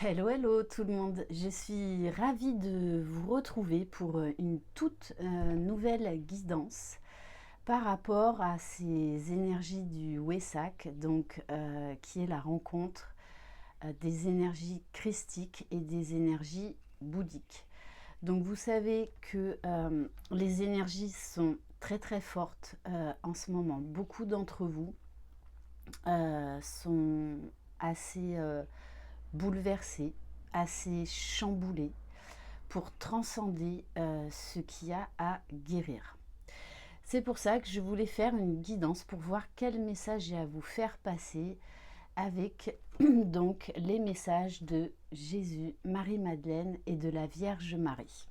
Hello, hello tout le monde. Je suis ravie de vous retrouver pour une toute nouvelle guidance par rapport à ces énergies du Wesak, donc qui est la rencontre des énergies christiques et des énergies bouddhiques. Donc vous savez que les énergies sont très très fortes en ce moment. Beaucoup d'entre vous sont assez bouleversés, assez chamboulés pour transcender ce qu'il y a à guérir. C'est pour ça que je voulais faire une guidance pour voir quel message j'ai à vous faire passer avec donc les messages de Jésus, Marie-Madeleine et de la Vierge Marie.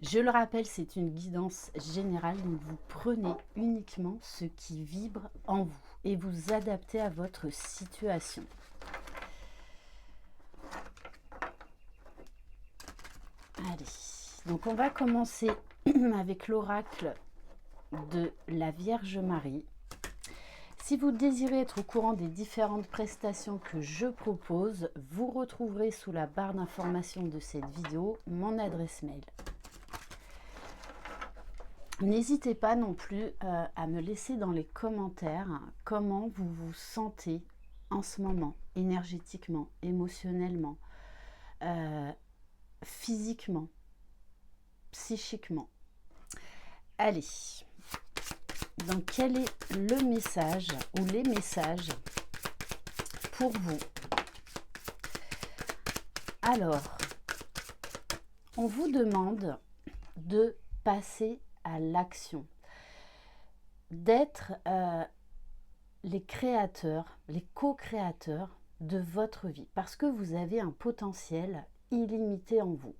Je le rappelle, c'est une guidance générale, donc vous prenez uniquement ce qui vibre en vous et vous adaptez à votre situation. Allez, donc on va commencer avec l'oracle de la Vierge Marie. Si vous désirez être au courant des différentes prestations que je propose, vous retrouverez sous la barre d'information de cette vidéo mon adresse mail. N'hésitez pas non plus à me laisser dans les commentaires comment vous vous sentez en ce moment, énergétiquement, émotionnellement, physiquement, psychiquement. Allez, donc quel est le message ou les messages pour vous? Alors, on vous demande de passer à l'action, d'être les créateurs, les co-créateurs de votre vie, parce que vous avez un potentiel illimité en vous.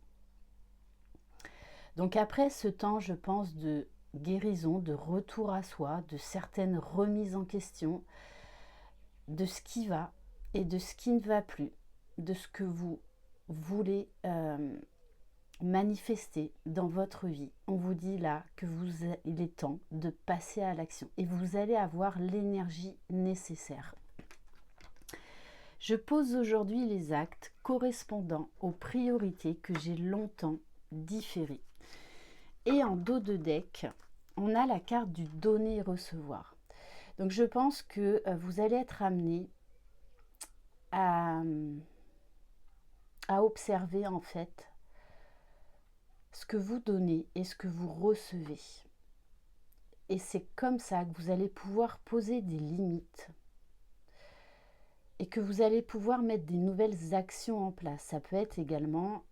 Donc après ce temps, je pense, de guérison, de retour à soi, de certaines remises en question, de ce qui va et de ce qui ne va plus, de ce que vous voulez manifester dans votre vie. On vous dit là que il est temps de passer à l'action et vous allez avoir l'énergie nécessaire. Je pose aujourd'hui les actes correspondant aux priorités que j'ai longtemps différées. Et en dos de deck, on a la carte du donner et recevoir. Donc je pense que vous allez être amené à observer en fait ce que vous donnez et ce que vous recevez. Et c'est comme ça que vous allez pouvoir poser des limites et que vous allez pouvoir mettre des nouvelles actions en place. Ça peut être également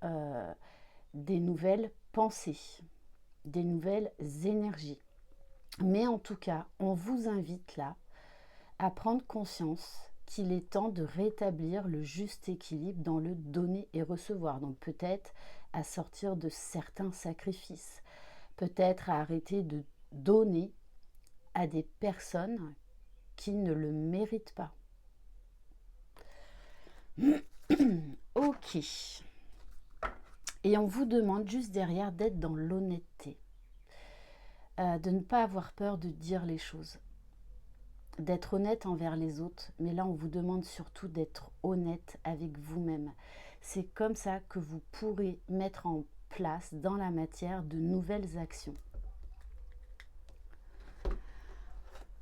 des nouvelles pensées, des nouvelles énergies. Mais en tout cas, on vous invite là à prendre conscience qu'il est temps de rétablir le juste équilibre dans le donner et recevoir. Donc peut-être à sortir de certains sacrifices, peut-être à arrêter de donner à des personnes qui ne le méritent pas. Ok. Et on vous demande juste derrière d'être dans l'honnêteté, de ne pas avoir peur de dire les choses, d'être honnête envers les autres, mais là on vous demande surtout d'être honnête avec vous-même. C'est comme ça que vous pourrez mettre en place dans la matière de nouvelles actions.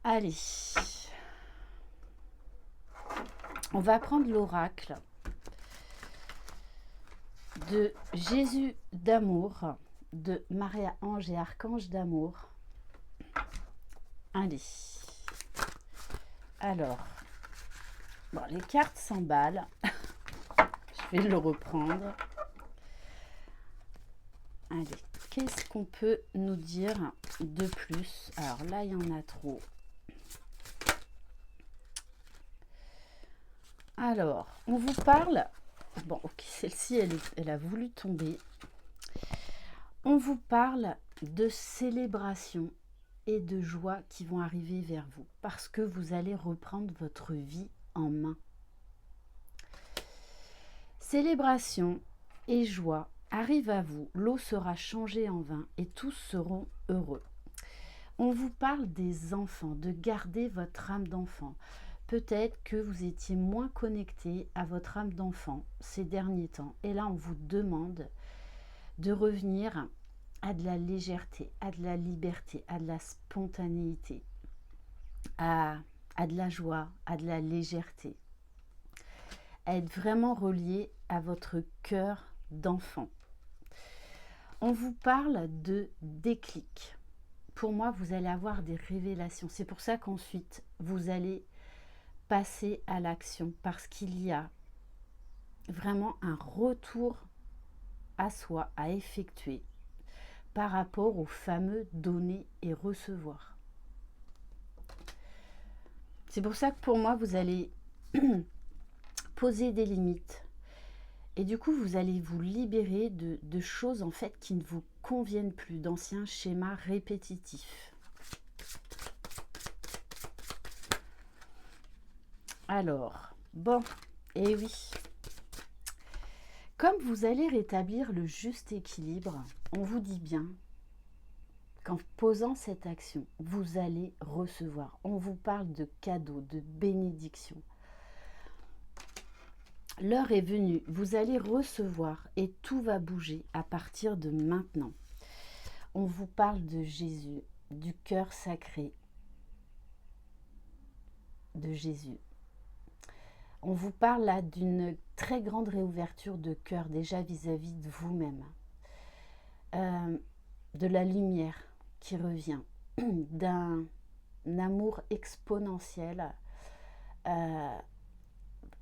Allez, on va prendre l'oracle de Jésus d'amour, de Marie-Ange et Archange d'amour. Allez, alors, bon, les cartes s'emballent. Je vais le reprendre. Allez, qu'est-ce qu'on peut nous dire de plus? Alors là, il y en a trop. Alors, on vous parle... Bon, ok, celle-ci, elle a voulu tomber. On vous parle de célébration et de joie qui vont arriver vers vous parce que vous allez reprendre votre vie en main. Célébration et joie arrivent à vous, l'eau sera changée en vin et tous seront heureux. On vous parle des enfants, de garder votre âme d'enfant, peut-être que vous étiez moins connecté à votre âme d'enfant ces derniers temps. Et là, on vous demande de revenir à de la légèreté, à de la liberté, à de la spontanéité, à de la joie, à de la légèreté, à être vraiment relié à votre cœur d'enfant. On vous parle de déclic. Pour moi, vous allez avoir des révélations. C'est pour ça qu'ensuite, vous allez passer à l'action, parce qu'il y a vraiment un retour à soi à effectuer par rapport au fameux donner et recevoir. C'est pour ça que pour moi, vous allez poser des limites. Et du coup, vous allez vous libérer de choses en fait qui ne vous conviennent plus, d'anciens schémas répétitifs. Alors, bon, et oui. Comme vous allez rétablir le juste équilibre, on vous dit bien qu'en posant cette action, vous allez recevoir. On vous parle de cadeaux, de bénédictions. L'heure est venue, vous allez recevoir et tout va bouger à partir de maintenant. On vous parle de Jésus, du cœur sacré de Jésus. On vous parle là d'une très grande réouverture de cœur déjà vis-à-vis de vous-même. De la lumière qui revient, d'un amour exponentiel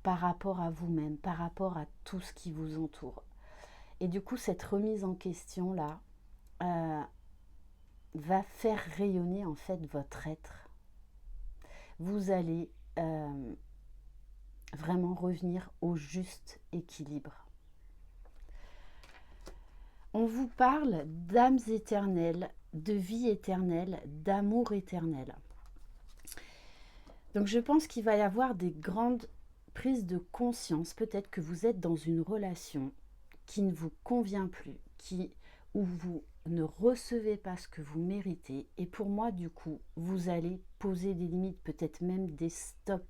par rapport à vous-même, par rapport à tout ce qui vous entoure. Et du coup, cette remise en question-là va faire rayonner en fait votre être. Vous allez vraiment revenir au juste équilibre. On vous parle d'âmes éternelles, de vie éternelle, d'amour éternel. Donc je pense qu'il va y avoir des grandes prises de conscience. Peut-être que vous êtes dans une relation qui ne vous convient plus, où vous ne recevez pas ce que vous méritez. Et pour moi, du coup, vous allez poser des limites, peut-être même des stops.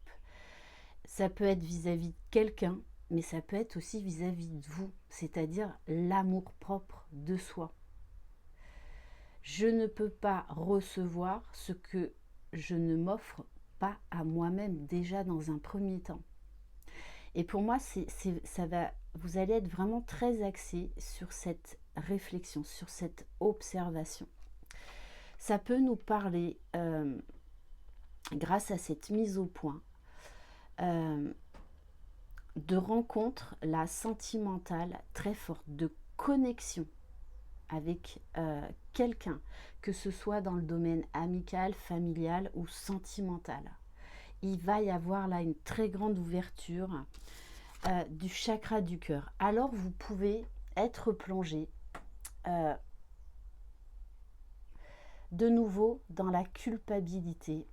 Ça peut être vis-à-vis de quelqu'un, mais ça peut être aussi vis-à-vis de vous, c'est-à-dire l'amour propre de soi. Je ne peux pas recevoir ce que je ne m'offre pas à moi-même déjà dans un premier temps. Et pour moi, vous allez être vraiment très axé sur cette réflexion, sur cette observation. Ça peut nous parler, grâce à cette mise au point, de rencontres là sentimentales très fortes, de connexion avec quelqu'un, que ce soit dans le domaine amical, familial ou sentimental. Il va y avoir là une très grande ouverture du chakra du cœur. Alors vous pouvez être plongé de nouveau dans la culpabilité,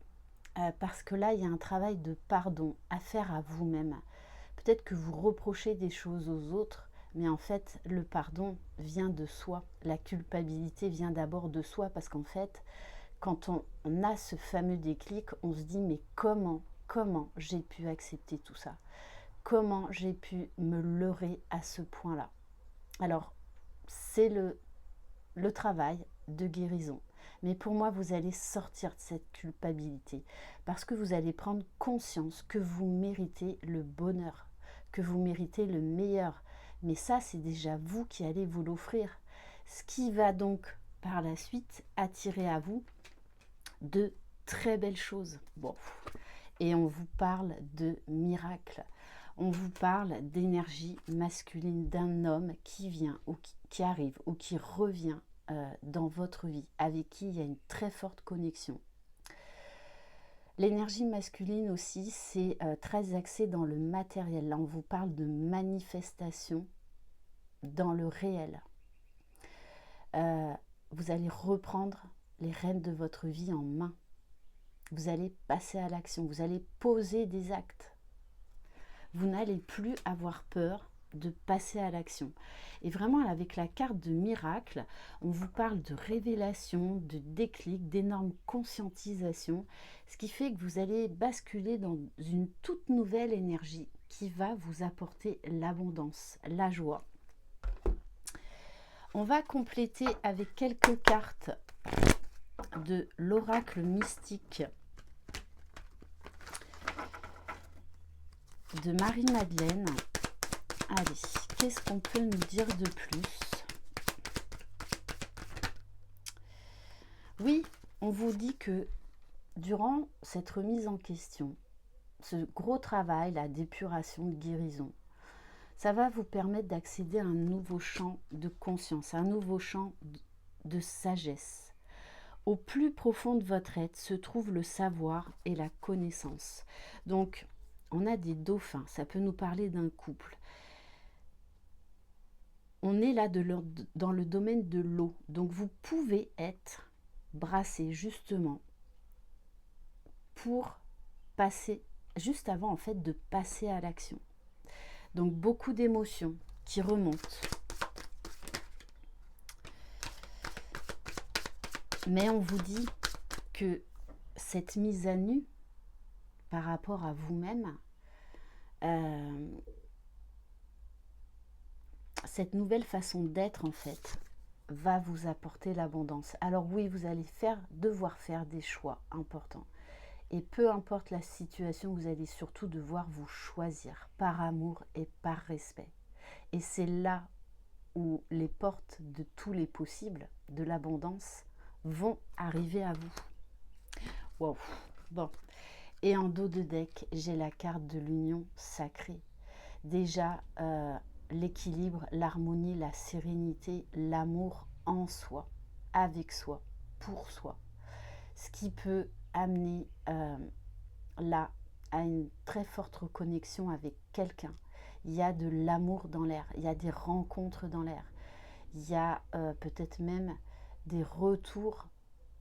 parce que là il y a un travail de pardon à faire à vous-même. Peut-être que vous reprochez des choses aux autres, mais en fait le pardon vient de soi. La culpabilité vient d'abord de soi, parce qu'en fait quand on a ce fameux déclic, on se dit mais comment j'ai pu accepter tout ça? Comment j'ai pu me leurrer à ce point-là? Alors, c'est le travail de guérison. Mais pour moi, vous allez sortir de cette culpabilité, parce que vous allez prendre conscience que vous méritez le bonheur, que vous méritez le meilleur. Mais ça, c'est déjà vous qui allez vous l'offrir. Ce qui va donc, par la suite, attirer à vous de très belles choses. Bon. Et on vous parle de miracles. On vous parle d'énergie masculine, d'un homme qui vient ou qui arrive ou qui revient dans votre vie, avec qui il y a une très forte connexion. L'énergie masculine aussi, c'est très axé dans le matériel. Là, on vous parle de manifestation dans le réel. Vous allez reprendre les rênes de votre vie en main. Vous allez passer à l'action, vous allez poser des actes. Vous n'allez plus avoir peur de passer à l'action. Et vraiment, avec la carte de miracle, on vous parle de révélation, de déclic, d'énorme conscientisation, ce qui fait que vous allez basculer dans une toute nouvelle énergie qui va vous apporter l'abondance, la joie. On va compléter avec quelques cartes de l'oracle mystique de Marie-Madeleine. Allez, qu'est-ce qu'on peut nous dire de plus? Oui, on vous dit que durant cette remise en question, ce gros travail, la d'épuration, de guérison, ça va vous permettre d'accéder à un nouveau champ de conscience, un nouveau champ de sagesse. Au plus profond de votre être se trouve le savoir et la connaissance. Donc, on a des dauphins, ça peut nous parler d'un couple. On est là dans le domaine de l'eau, donc vous pouvez être brassé justement pour passer, juste avant en fait de passer à l'action. Donc beaucoup d'émotions qui remontent. Mais on vous dit que cette mise à nu par rapport à vous-même, cette nouvelle façon d'être en fait, va vous apporter l'abondance. Alors oui, vous allez devoir faire des choix importants. Et peu importe la situation, vous allez surtout devoir vous choisir par amour et par respect. Et c'est là où les portes de tous les possibles, de l'abondance, vont arriver à vous. Wow. Bon. Et en dos de deck, j'ai la carte de l'union sacrée. Déjà, l'équilibre, l'harmonie, la sérénité, l'amour en soi, avec soi, pour soi. Ce qui peut amener là à une très forte reconnexion avec quelqu'un. Il y a de l'amour dans l'air, il y a des rencontres dans l'air, il y a peut-être même des retours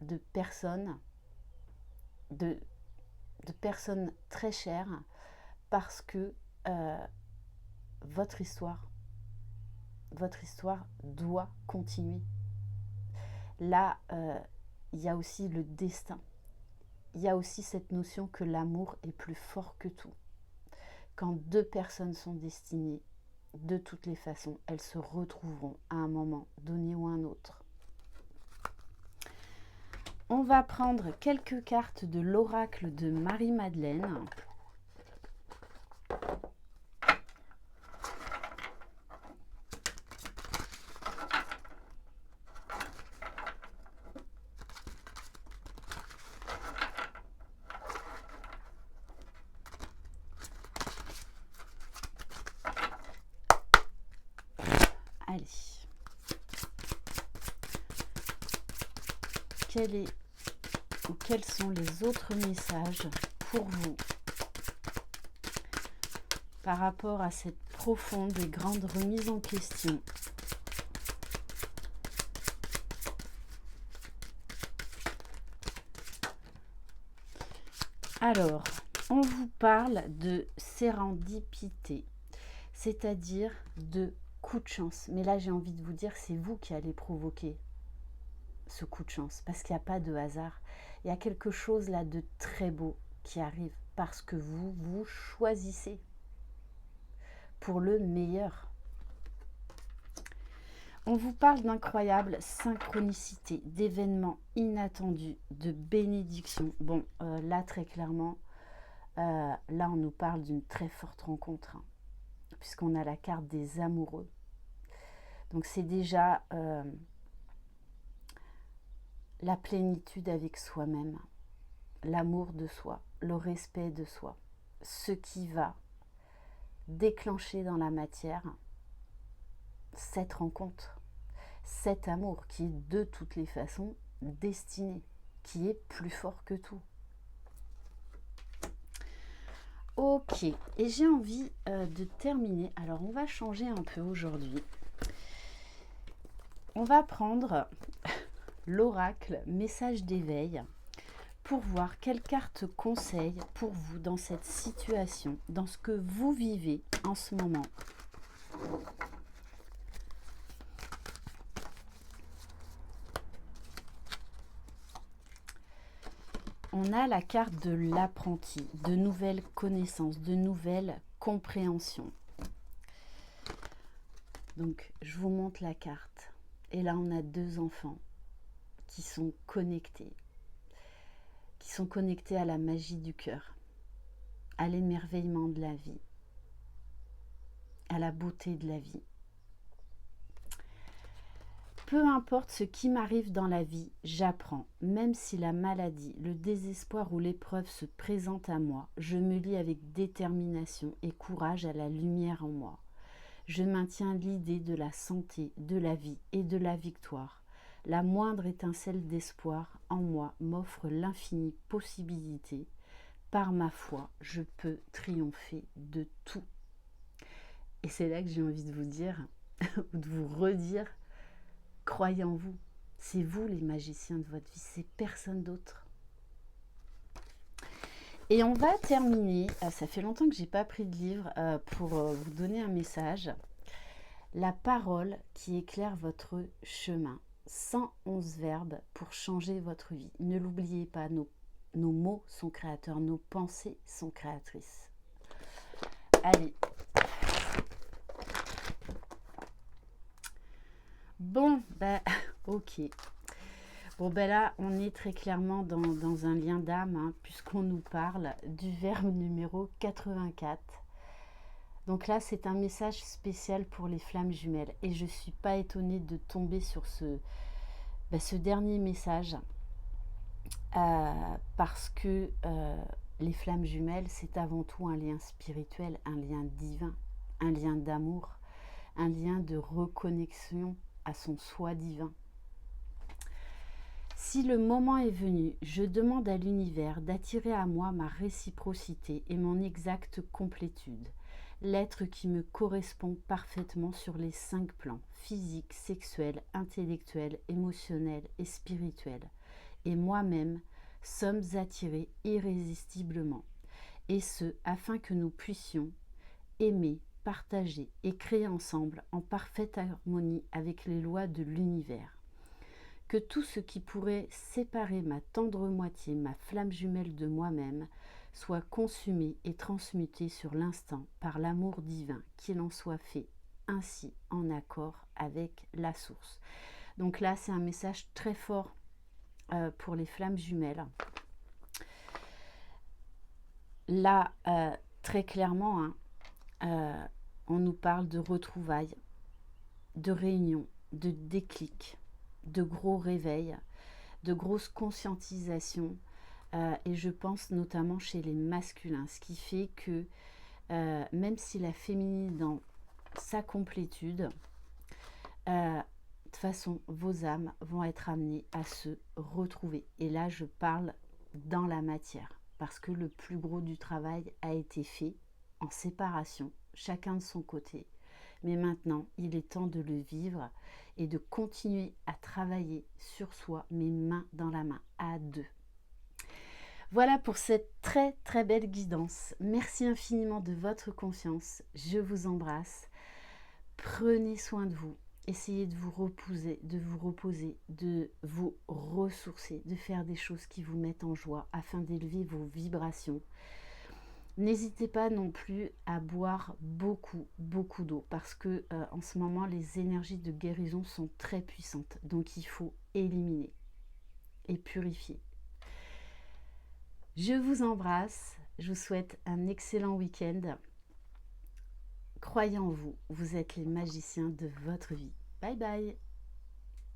de personnes, de personnes très chères, parce que votre histoire doit continuer. Là, il y a aussi le destin. Il y a aussi cette notion que l'amour est plus fort que tout. Quand deux personnes sont destinées, de toutes les façons, elles se retrouveront à un moment donné ou un autre. On va prendre quelques cartes de l'oracle de Marie-Madeleine. Allez. Quels sont les autres messages pour vous par rapport à cette profonde et grande remise en question? Alors, on vous parle de sérendipité, c'est-à-dire de coup de chance. Mais là, j'ai envie de vous dire, c'est vous qui allez provoquer ce coup de chance, parce qu'il n'y a pas de hasard. Il y a quelque chose là de très beau qui arrive, parce que vous choisissez pour le meilleur. On vous parle d'incroyables synchronicités, d'événements inattendus, de bénédictions. Bon, là, très clairement, là, on nous parle d'une très forte rencontre, hein, puisqu'on a la carte des amoureux. Donc, c'est déjà la plénitude avec soi-même, l'amour de soi, le respect de soi, ce qui va déclencher dans la matière cette rencontre, cet amour qui est de toutes les façons destiné, qui est plus fort que tout. Ok, et j'ai envie de terminer. Alors, on va changer un peu aujourd'hui. On va prendre l'oracle message d'éveil pour voir quelle carte conseille pour vous dans cette situation, dans ce que vous vivez en ce moment. On a la carte de l'apprenti, de nouvelles connaissances, de nouvelles compréhensions. Donc, je vous montre la carte. Et là, on a 2 enfants qui sont connectés à la magie du cœur, à l'émerveillement de la vie, à la beauté de la vie. Peu importe ce qui m'arrive dans la vie, j'apprends. Même si la maladie, le désespoir ou l'épreuve se présentent à moi, je me lie avec détermination et courage à la lumière en moi. Je maintiens l'idée de la santé, de la vie et de la victoire. La moindre étincelle d'espoir en moi m'offre l'infinie possibilité. Par ma foi, je peux triompher de tout. Et c'est là que j'ai envie de vous dire, ou de vous redire, croyez en vous. C'est vous les magiciens de votre vie, c'est personne d'autre. Et on va terminer, ça fait longtemps que je n'ai pas pris de livre pour vous donner un message. La parole qui éclaire votre chemin. 111 verbes pour changer votre vie. Ne l'oubliez pas, nos mots sont créateurs, nos pensées sont créatrices. Allez. Bon, ok. Bon, là, on est très clairement dans un lien d'âme, hein, puisqu'on nous parle du verbe numéro 84. Donc là, c'est un message spécial pour les flammes jumelles. Et je ne suis pas étonnée de tomber sur ce dernier message. Parce que les flammes jumelles, c'est avant tout un lien spirituel, un lien divin, un lien d'amour, un lien de reconnexion à son soi divin. Si le moment est venu, je demande à l'univers d'attirer à moi ma réciprocité et mon exacte complétude. L'être qui me correspond parfaitement sur les 5 plans, physique, sexuel, intellectuel, émotionnel et spirituel. Et moi-même, sommes attirés irrésistiblement. Et ce, afin que nous puissions aimer, partager et créer ensemble en parfaite harmonie avec les lois de l'univers. Que tout ce qui pourrait séparer ma tendre moitié, ma flamme jumelle de moi-même, soit consumé et transmuté sur l'instant par l'amour divin, qu'il en soit fait ainsi en accord avec la source. Donc là, c'est un message très fort pour les flammes jumelles. Là, très clairement, on nous parle de retrouvailles, de réunions, de déclics, de gros réveils, de grosses conscientisations, et je pense notamment chez les masculins, ce qui fait que même si la féminine dans sa complétude, de toute façon, vos âmes vont être amenées à se retrouver. Et là, je parle dans la matière, parce que le plus gros du travail a été fait en séparation, chacun de son côté. Mais maintenant, il est temps de le vivre et de continuer à travailler sur soi, mais main dans la main, à 2. Voilà pour cette très très belle guidance. Merci infiniment de votre confiance. Je vous embrasse. Prenez soin de vous. Essayez de vous reposer, de vous ressourcer, de faire des choses qui vous mettent en joie afin d'élever vos vibrations. N'hésitez pas non plus à boire beaucoup d'eau parce que en ce moment les énergies de guérison sont très puissantes. Donc il faut éliminer et purifier. Je vous embrasse, je vous souhaite un excellent week-end. Croyez en vous, vous êtes les magiciens de votre vie. Bye bye.